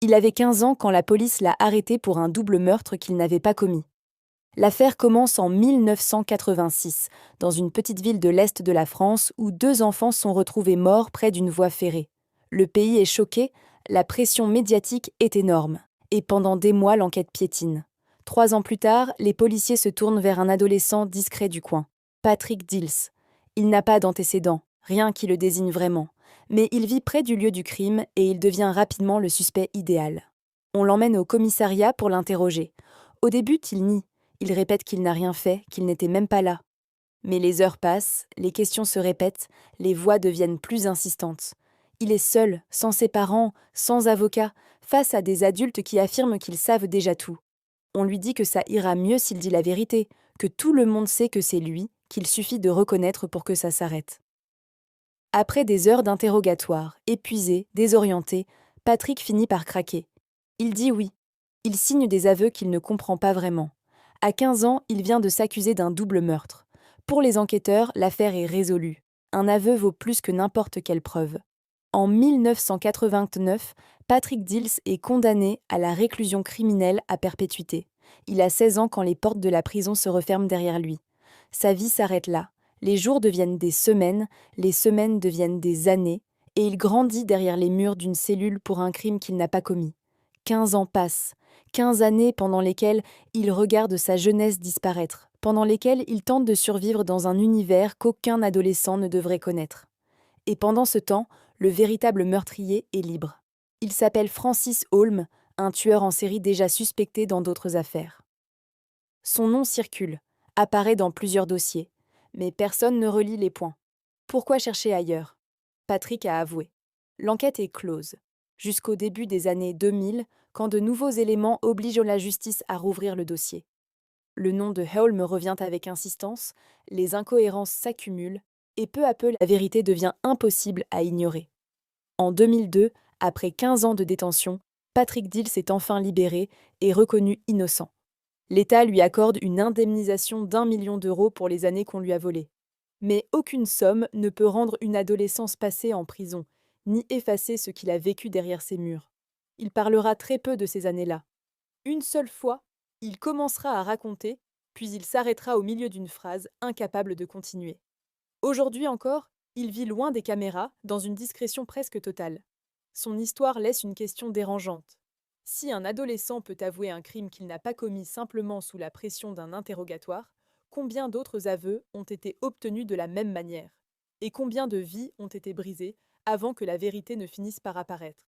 Il avait 15 ans quand la police l'a arrêté pour un double meurtre qu'il n'avait pas commis. L'affaire commence en 1986, dans une petite ville de l'Est de la France où deux enfants sont retrouvés morts près d'une voie ferrée. Le pays est choqué, la pression médiatique est énorme. Et pendant des mois, l'enquête piétine. 3 ans plus tard, les policiers se tournent vers un adolescent discret du coin, Patrick Dils. Il n'a pas d'antécédent, rien qui le désigne vraiment. Mais il vit près du lieu du crime et il devient rapidement le suspect idéal. On l'emmène au commissariat pour l'interroger. Au début, il nie. Il répète qu'il n'a rien fait, qu'il n'était même pas là. Mais les heures passent, les questions se répètent, les voix deviennent plus insistantes. Il est seul, sans ses parents, sans avocat, face à des adultes qui affirment qu'ils savent déjà tout. On lui dit que ça ira mieux s'il dit la vérité, que tout le monde sait que c'est lui, qu'il suffit de reconnaître pour que ça s'arrête. Après des heures d'interrogatoire, épuisé, désorienté, Patrick finit par craquer. Il dit oui. Il signe des aveux qu'il ne comprend pas vraiment. À 15 ans, il vient de s'accuser d'un double meurtre. Pour les enquêteurs, l'affaire est résolue. Un aveu vaut plus que n'importe quelle preuve. En 1989, Patrick Dils est condamné à la réclusion criminelle à perpétuité. Il a 16 ans quand les portes de la prison se referment derrière lui. Sa vie s'arrête là. Les jours deviennent des semaines, les semaines deviennent des années, et il grandit derrière les murs d'une cellule pour un crime qu'il n'a pas commis. 15 ans passent, 15 années pendant lesquelles il regarde sa jeunesse disparaître, pendant lesquelles il tente de survivre dans un univers qu'aucun adolescent ne devrait connaître. Et pendant ce temps, le véritable meurtrier est libre. Il s'appelle Francis Holm, un tueur en série déjà suspecté dans d'autres affaires. Son nom circule, apparaît dans plusieurs dossiers, mais personne ne relie les points. Pourquoi chercher ailleurs? Patrick a avoué. L'enquête est close, jusqu'au début des années 2000, quand de nouveaux éléments obligent la justice à rouvrir le dossier. Le nom de Holm revient avec insistance, les incohérences s'accumulent, et peu à peu la vérité devient impossible à ignorer. En 2002, après 15 ans de détention, Patrick Dils est enfin libéré et reconnu innocent. L'État lui accorde une indemnisation d'1 million d'euros pour les années qu'on lui a volées. Mais aucune somme ne peut rendre une adolescence passée en prison, ni effacer ce qu'il a vécu derrière ses murs. Il parlera très peu de ces années-là. Une seule fois, il commencera à raconter, puis il s'arrêtera au milieu d'une phrase, incapable de continuer. Aujourd'hui encore, il vit loin des caméras, dans une discrétion presque totale. Son histoire laisse une question dérangeante. Si un adolescent peut avouer un crime qu'il n'a pas commis simplement sous la pression d'un interrogatoire, combien d'autres aveux ont été obtenus de la même manière? Et combien de vies ont été brisées avant que la vérité ne finisse par apparaître?